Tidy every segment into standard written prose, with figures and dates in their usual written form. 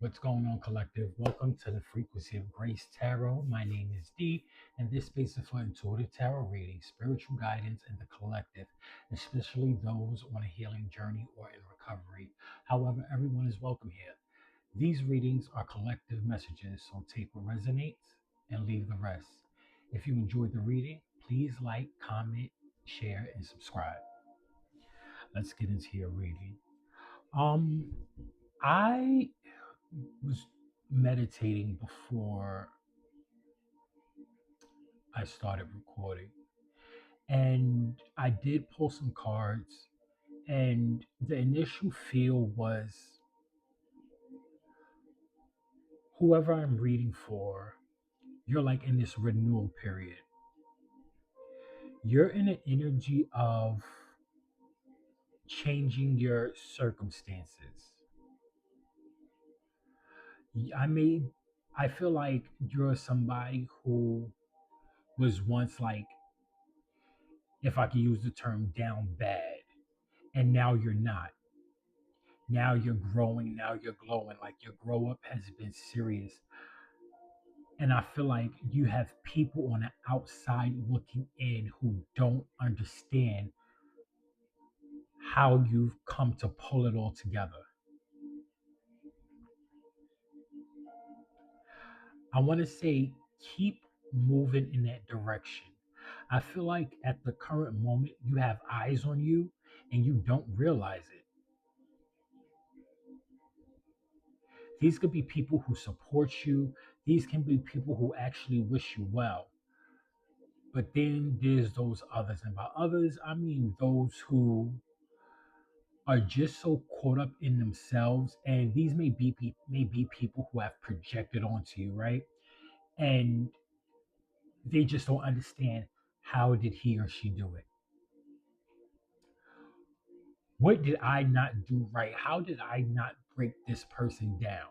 What's going on, collective? Welcome to the Frequency of Grace Tarot. My name is D, and this space is for intuitive tarot reading, spiritual guidance, and the collective, especially those on a healing journey or in recovery. However, everyone is welcome here. These readings are collective messages, so take what resonates and leave the rest. If you enjoyed the reading, please like, comment, share, and subscribe. Let's get into your reading. Um, I was meditating before I started recording, and I did pull some cards, and the initial feel was whoever I'm reading for, you're like in this renewal period. You're in an energy of changing your circumstances. I mean, I feel like you're somebody who was once like, if I could use the term, down bad, and now you're not. Now you're growing, now you're glowing. Like your grow up has been serious. And I feel like you have people on the outside looking in who don't understand how you've come to pull it all together. I want to say keep moving in that direction. I feel like at the current moment, you have eyes on you and you don't realize it. These could be people who support you, these can be people who actually wish you well. But then there's those others. And by others, I mean those who are just so caught up in themselves. And these may be people who have projected onto you, right? And they just don't understand, how did he or she do it? What did I not do right? How did I not break this person down?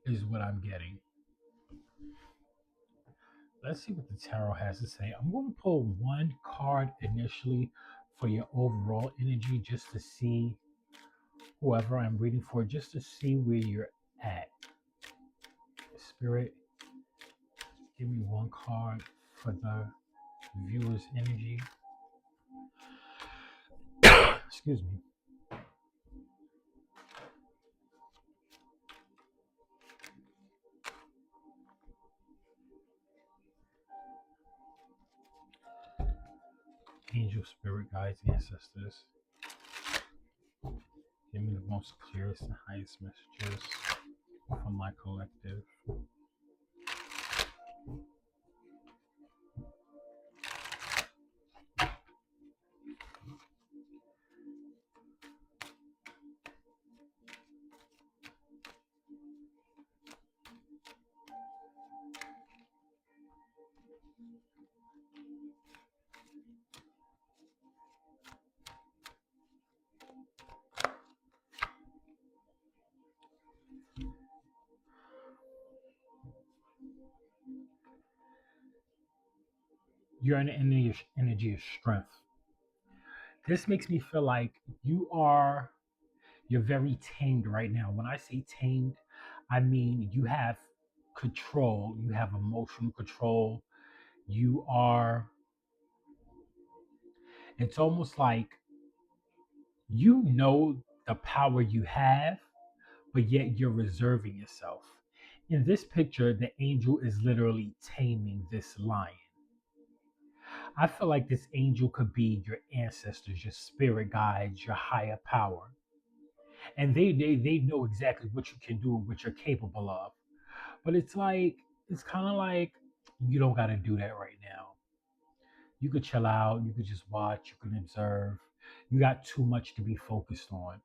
Is what I'm getting. Let's see what the tarot has to say. I'm going to pull one card initially for your overall energy, just to see whoever I'm reading for, just to see where you're at. Spirit, give me one card for the viewer's energy. Excuse me. Angel, spirit, guides, ancestors. Give me the most clearest and highest messages from my collective. You're in an energy of strength. This makes me feel like you're very tamed right now. When I say tamed, I mean you have control, you have emotional control. You are, it's almost like you know the power you have, but yet you're reserving yourself. In this picture, the angel is literally taming this lion. I feel like this angel could be your ancestors, your spirit guides, your higher power. And they know exactly what you can do and what you're capable of. But it's kind of like you don't got to do that right now. You could chill out, you could just watch, you can observe. You got too much to be focused on.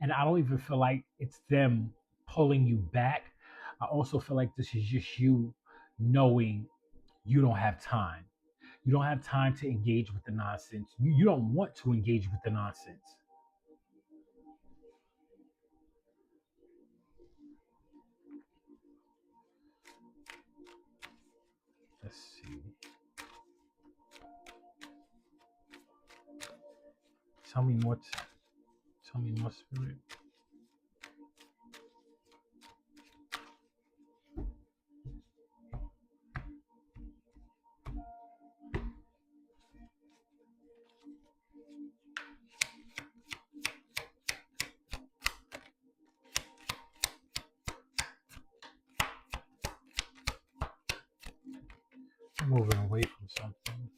And I don't even feel like it's them pulling you back. I also feel like this is just you knowing you don't have time. You don't have time to engage with the nonsense. You don't want to engage with the nonsense. Let's see. Tell me what. Tell me more, spirit. Moving away from something.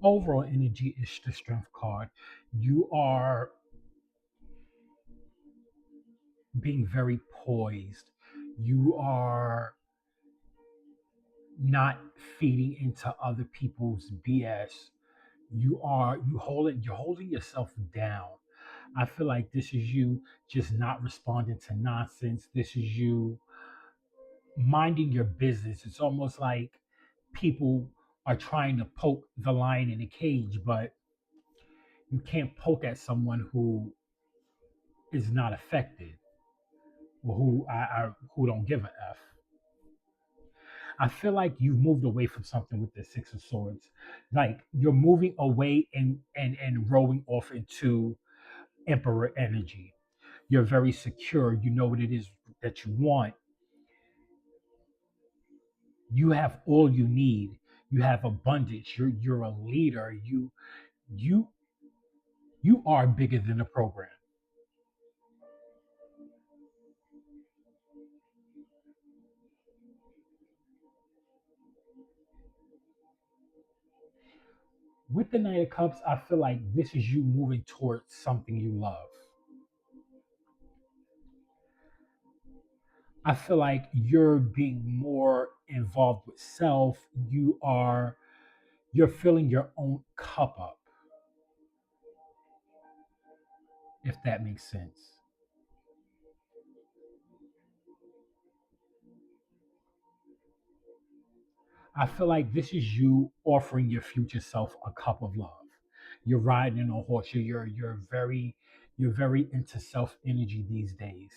Overall energy is the strength card. You are being very poised. You are not feeding into other people's BS. You're holding yourself down. I feel like this is you just not responding to nonsense. This is you minding your business. It's almost like people are trying to poke the lion in a cage, but you can't poke at someone who is not affected or who don't give a f. I feel like you've moved away from something with the Six of Swords. Like you're moving away and rowing off into Emperor energy. You're very secure. You know what it is that you want. You have all you need. You have abundance. You're a leader. You you are bigger than the program. With the Knight of Cups, I feel like this is you moving towards something you love. I feel like you're being more involved with self. You're filling your own cup up, if that makes sense. I feel like this is you offering your future self a cup of love. You're riding in a horse. You're very into self energy these days.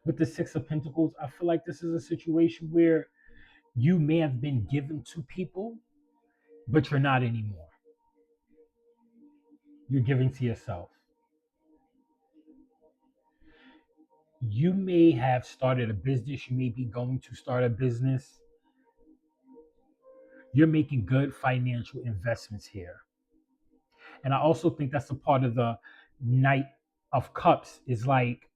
With the Six of Pentacles, I feel like this is a situation where you may have been given to people, but you're not anymore. You're giving to yourself. You may have started a business. You may be going to start a business. You're making good financial investments here. And I also think that's a part of the Knight of Cups is like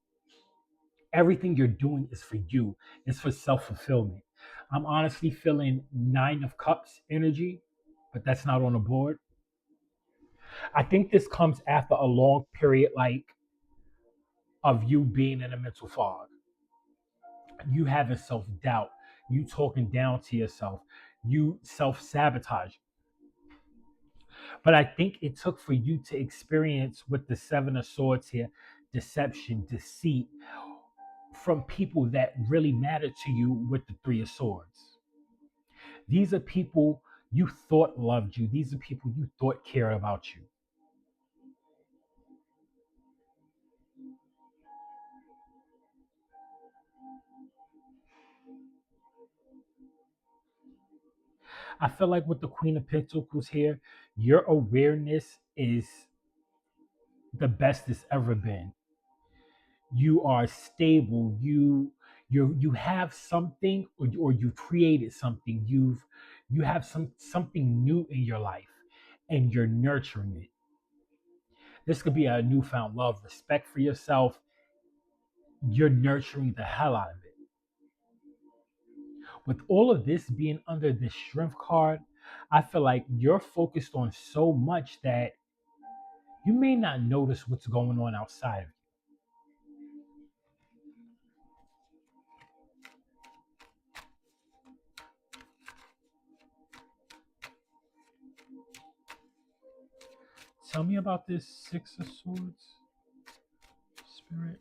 everything you're doing is for you, it's for self fulfillment. I'm honestly feeling Nine of Cups energy, but that's not on the board. I think this comes after a long period like of you being in a mental fog, you having self doubt, you talking down to yourself, you self sabotage. But I think it took for you to experience with the Seven of Swords here deception, deceit from people that really matter to you with the Three of Swords. These are people you thought loved you, these are people you thought cared about you. I feel like with the Queen of Pentacles here, your awareness is the best it's ever been. You are stable. You have something, or you created something. You have something new in your life, and you're nurturing it. This could be a newfound love, respect for yourself. You're nurturing the hell out of it. With all of this being under this strength card, I feel like you're focused on so much that you may not notice what's going on outside of you. Tell me about this Six of Swords, Spirit.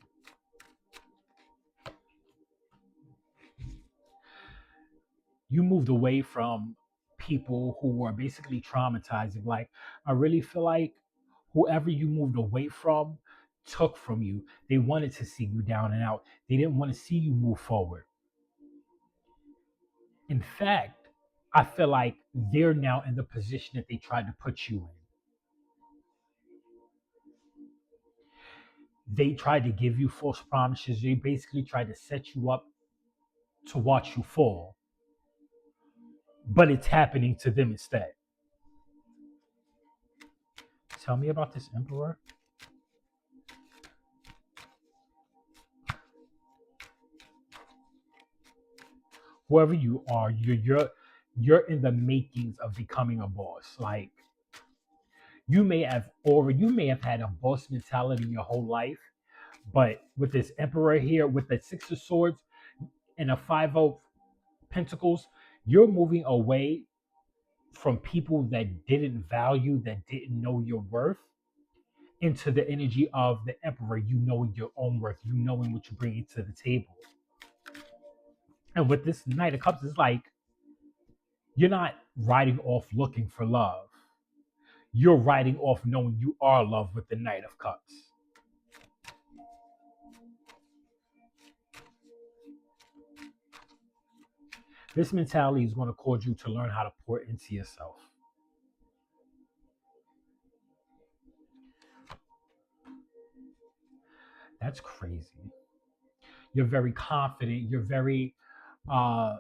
You moved away from people who were basically traumatizing. Like, I really feel like whoever you moved away from took from you. They wanted to see you down and out, they didn't want to see you move forward. In fact, I feel like they're now in the position that they tried to put you in. They tried to give you false promises. They basically tried to set you up to watch you fall, but it's happening to them instead. Tell me about this Emperor. Whoever you are, you're in the makings of becoming a boss. Like, you may have had a boss mentality your whole life, but with this Emperor here, with the Six of Swords and a Five of Pentacles, you're moving away from people that didn't value, that didn't know your worth, into the energy of the Emperor, you knowing your own worth, you knowing what you're bringing to the table. And with this Knight of Cups, it's like you're not riding off looking for love. You're riding off knowing you are loved with the Knight of Cups. This mentality is going to cause you to learn how to pour into yourself. That's crazy. You're very confident. You're very, uh,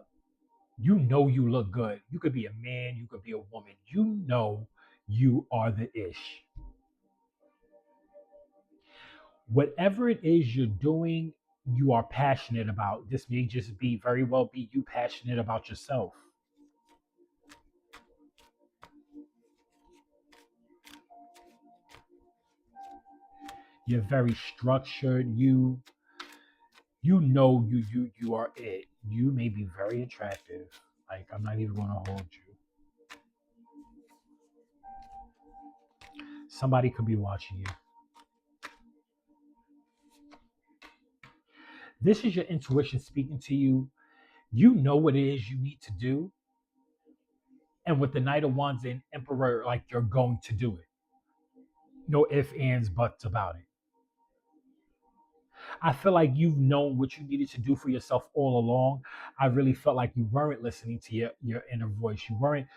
you know, you look good. You could be a man, you could be a woman. You know, you are the ish. Whatever it is you're doing, you are passionate about. This may just be very well be you passionate about yourself. You're very structured. You are it. You may be very attractive. Like, I'm not even gonna hold you. Somebody could be watching you. This is your intuition speaking to you. You know what it is you need to do. And with the Knight of Wands and Emperor, like, you're going to do it. No ifs, ands, buts about it. I feel like you've known what you needed to do for yourself all along. I really felt like you weren't listening to your inner voice. You weren't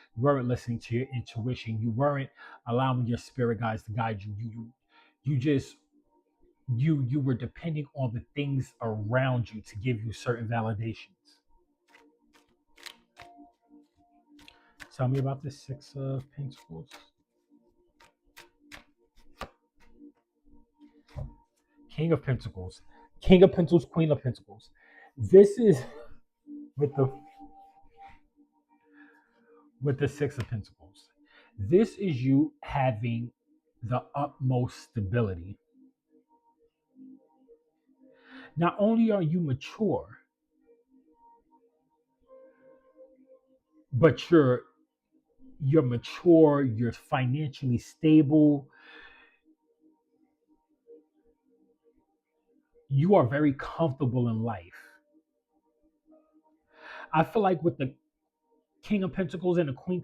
listening to your intuition. You weren't allowing your spirit guides to guide you. You just you were depending on the things around you to give you certain validations. Tell me about the Six of Pentacles. King of Pentacles. King of Pentacles, Queen of Pentacles. This is with the Six of Pentacles. This is you having the utmost stability. Not only are you mature, but you're mature, you're financially stable, you are very comfortable in life. I feel like with the King of Pentacles and the Queen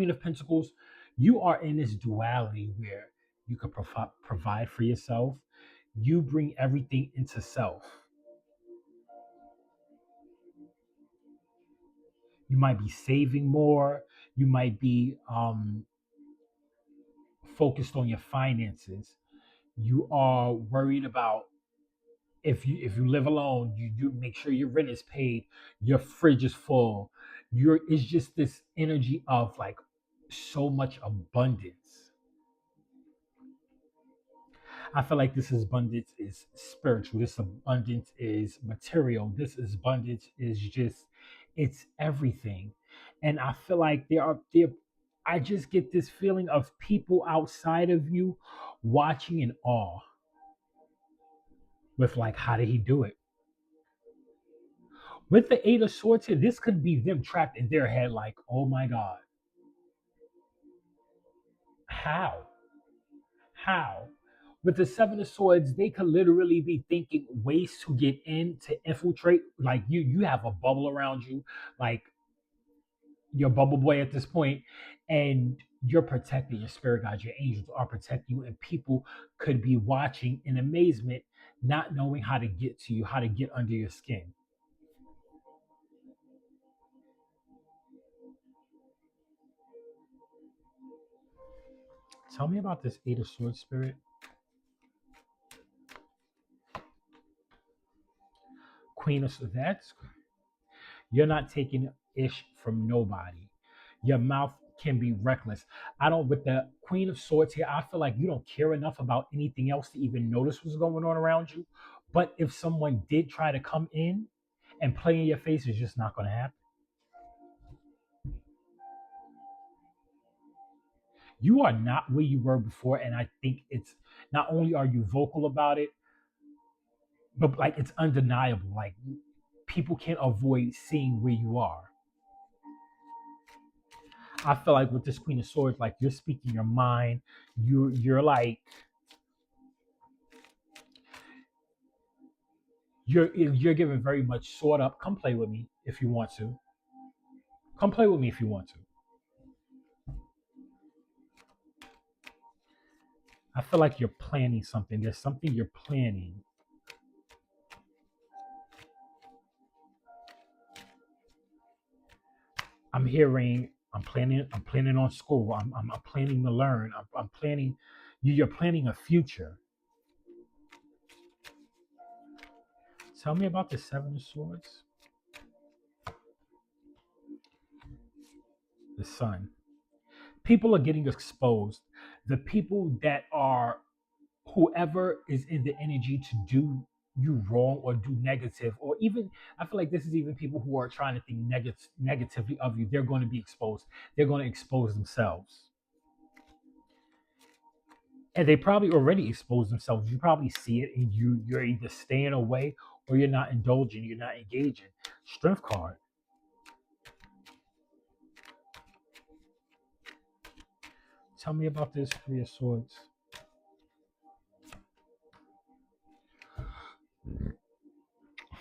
of Pentacles, you are in this duality where you can provide for yourself. You bring everything into self. You might be saving more. You might be focused on your finances. You are worried about if you live alone, you make sure your rent is paid, your fridge is full. It's just this energy of like so much abundance. I feel like this abundance is spiritual. This abundance is material. This abundance is just it's everything. And I feel like there I just get this feeling of people outside of you watching in awe with like how did he do it? With the Eight of Swords here, this could be them trapped in their head, like, oh my God, how? How? With the Seven of Swords, they could literally be thinking ways to get in, to infiltrate. Like you have a bubble around you, like your bubble boy at this point, and you're protecting your spirit guides, your angels are protecting you, and people could be watching in amazement, not knowing how to get to you, how to get under your skin. Tell me about this Eight of Swords spirit. Queen of Swords. That's You're not taking ish from nobody. Your mouth can be reckless. I don't, with the Queen of Swords here, I feel like you don't care enough about anything else to even notice what's going on around you. But if someone did try to come in and play in your face, it's just not going to happen. You are not where you were before. And I think it's not only are you vocal about it, but like it's undeniable. Like people can't avoid seeing where you are. I feel like with this Queen of Swords, like you're speaking your mind. You're like you're giving very much sword up. Come play with me if you want to. Come play with me if you want to. I feel like you're planning something. There's something you're planning. I'm hearing. I'm planning. I'm planning on school. I'm planning to learn. I'm planning. You're planning a future. Tell me about the Seven of Swords. The Sun. People are getting exposed. The people that are whoever is in the energy to do you wrong or do negative, or even I feel like this is even people who are trying to think negatively of you, they're going to be exposed. They're going to expose themselves, and they probably already exposed themselves. You probably see it, and you're either staying away or you're not indulging, you're not engaging. Strength card. Tell me about this Three of Swords.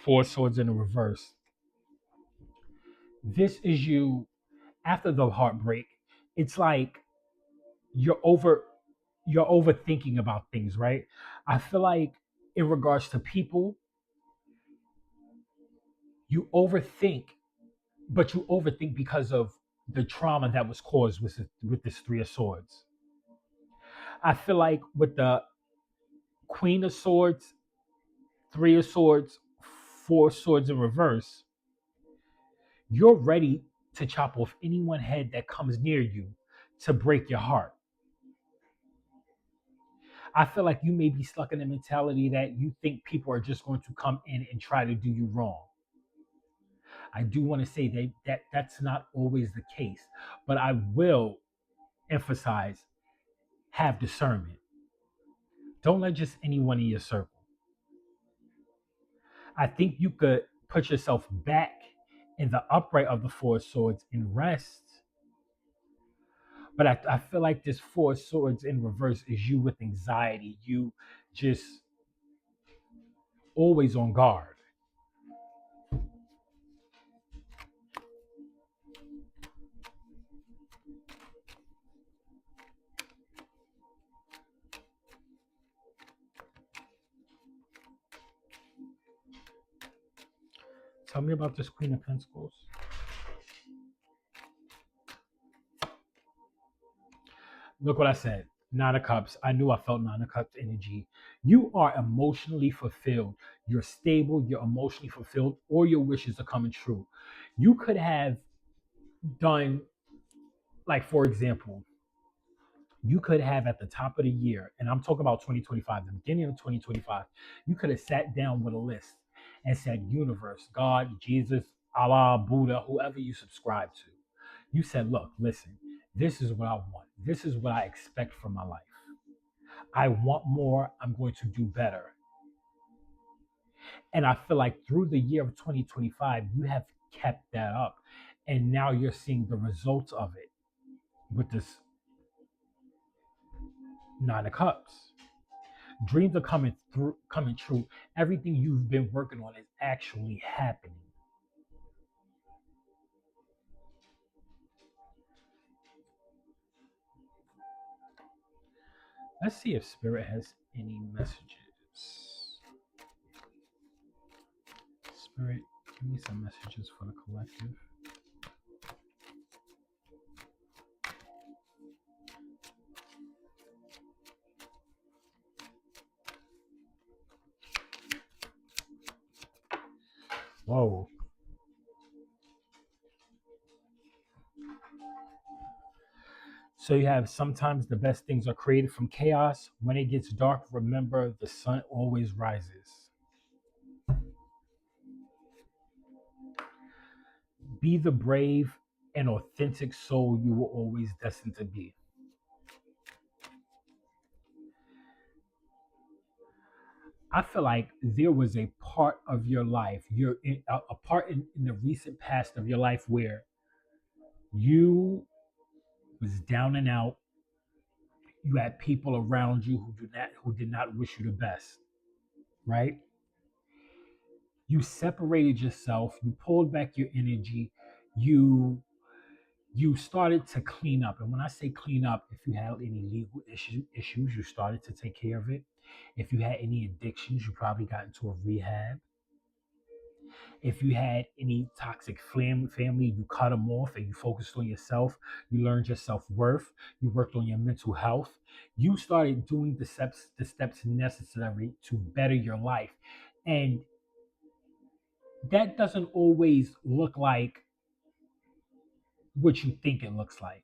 Four Swords in the reverse. This is you after the heartbreak. It's like you're over you're overthinking about things, right? I feel like in regards to people, you overthink, but you overthink because of the trauma that was caused with this Three of Swords. I feel like with the Queen of Swords, Three of Swords, Four Swords in reverse, you're ready to chop off anyone head that comes near you to break your heart. I feel like you may be stuck in the mentality that you think people are just going to come in and try to do you wrong. I do want to say that's not always the case, but I will emphasize have discernment. Don't let just anyone in your circle. I think you could put yourself back in the upright of the Four Swords and rest. But I feel like this Four Swords in reverse is you with anxiety. You just always on guard. Tell me about this Queen of Pentacles. Look what I said. Nine of Cups. I knew I felt Nine of Cups energy. You are emotionally fulfilled. You're stable. You're emotionally fulfilled. All your wishes are coming true. You could have done, like, for example, you could have at the top of the year, and I'm talking about 2025, the beginning of 2025, you could have sat down with a list and said, Universe, God, Jesus, Allah, Buddha, whoever you subscribe to. You said, look, listen, this is what I want. This is what I expect from my life. I want more. I'm going to do better. And I feel like through the year of 2025, you have kept that up. And now you're seeing the results of it with this Nine of Cups. Dreams are coming through, coming true. Everything you've been working on is actually happening. Let's see if Spirit has any messages. Spirit, give me some messages for the collective. Whoa. So you have sometimes the best things are created from chaos. When it gets dark, remember the sun always rises. Be the brave and authentic soul you were always destined to be. I feel like there was a part of your life, a part in the recent past of your life where you was down and out. You had people around you who did not wish you the best, right? You separated yourself, you pulled back your energy, you you started to clean up. And when I say clean up, if you had any issues, you started to take care of it. If you had any addictions, you probably got into a rehab. If you had any toxic family, you cut them off and you focused on yourself. You learned your self worth. You worked on your mental health. You started doing the steps necessary to better your life. And that doesn't always look like what you think it looks like.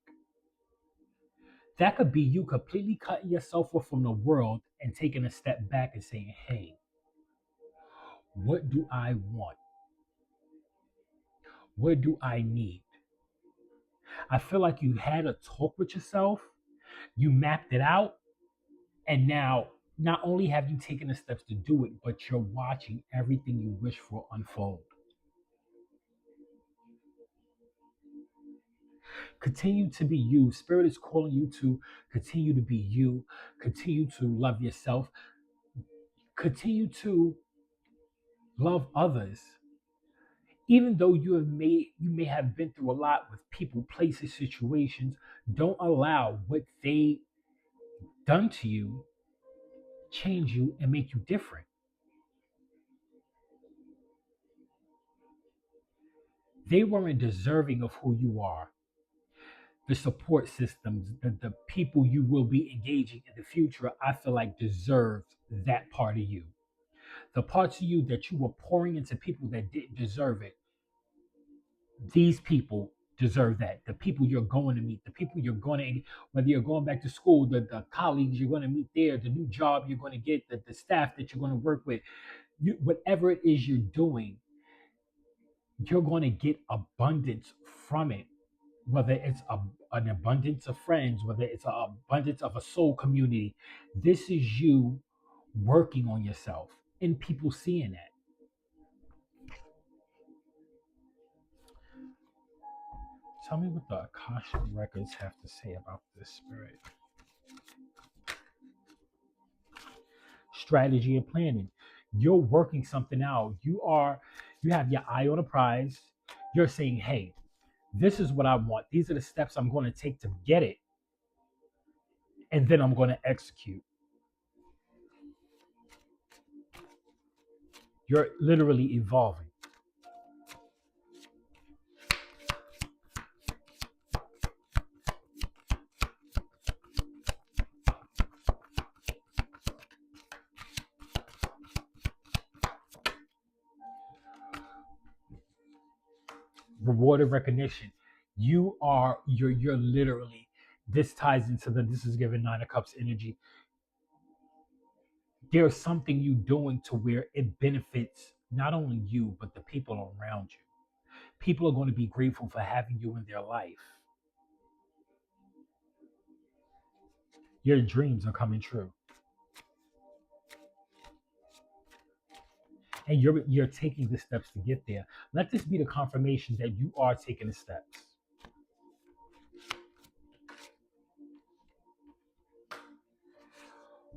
That could be you completely cutting yourself off from the world and taking a step back and saying, hey, what do I want? What do I need? I feel like you had a talk with yourself, you mapped it out, and now not only have you taken the steps to do it, but you're watching everything you wish for unfold. Continue to be you. Spirit is calling you to continue to be you, continue to love yourself, continue to love others. Even though you may have been through a lot with people, places, situations, don't allow what they done to you change you and make you different. They weren't deserving of who you are. The support systems, the people you will be engaging in the future, I feel like deserved that part of you. The parts of you that you were pouring into people that didn't deserve it, these people deserve that. The people you're going to meet, the people you're going to, whether you're going back to school, the colleagues you're going to meet there, the new job you're going to get, the staff that you're going to work with, whatever it is you're doing, you're going to get abundance from it. Whether it's an abundance of friends, whether it's an abundance of a soul community, this is you working on yourself and people seeing that. Tell me what the Akashic records have to say about this spirit. Strategy and planning. You're working something out. You have your eye on a prize. You're saying, hey, this is what I want. These are the steps I'm going to take to get it. And then I'm going to execute. You're literally evolving. reward and recognition. You're literally, this ties into the, this is giving Nine of Cups energy. There's something you doing to where it benefits not only you but the people around you. People are going to be grateful for having you in their life. Your dreams are coming true, and you're taking the steps to get there. Let this be the confirmation that you are taking the steps.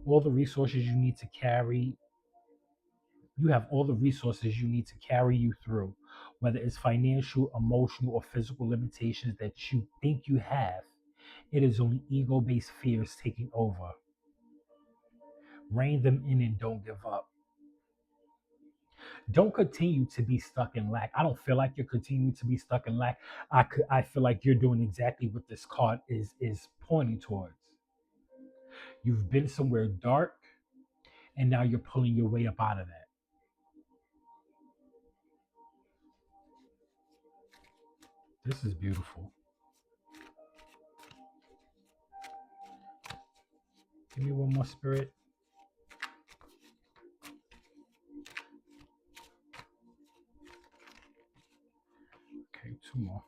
All the resources you need to carry, you have all the resources you need to carry you through, whether it's financial, emotional, or physical limitations that you think you have. It is only ego based fears taking over. Rein them in and don't give up. Don't continue to be stuck in lack. I don't feel like you're continuing to be stuck in lack. I feel like you're doing exactly what this card is pointing towards. You've been somewhere dark and now you're pulling your way up out of that. This is beautiful. Give me one more, spirit. Okay, two more.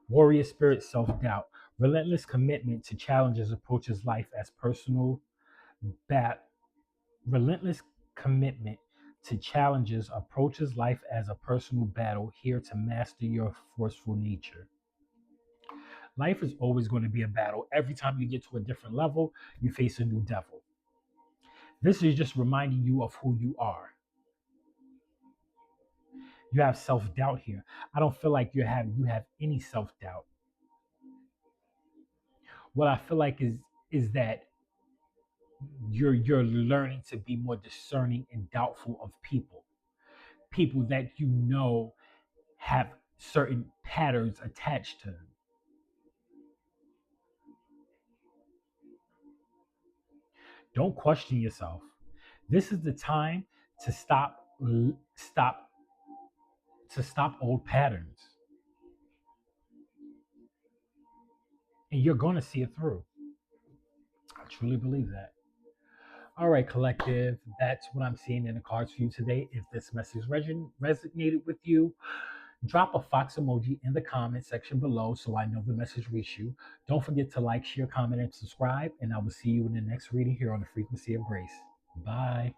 Warrior spirit, self doubt. Relentless commitment to challenges approaches life as personal bat. Relentless commitment to challenges approaches life as a personal battle, here to master your forceful nature. Life is always going to be a battle. Every time you get to a different level, you face a new devil. This is just reminding you of who you are. You have self doubt here. I don't feel like you have any self doubt. What I feel like is that you're learning to be more discerning and doubtful of people. People that you know have certain patterns attached to them. Don't question yourself. This is the time to stop stop old patterns, and you're going to see it through. I truly believe that. All right, collective. That's what I'm seeing in the cards for you today. If this message resonated with you, drop a fox emoji in the comment section below so I know the message reached you. Don't forget to like, share, comment, and subscribe. And I will see you in the next reading here on the Frequency of Grace. Bye.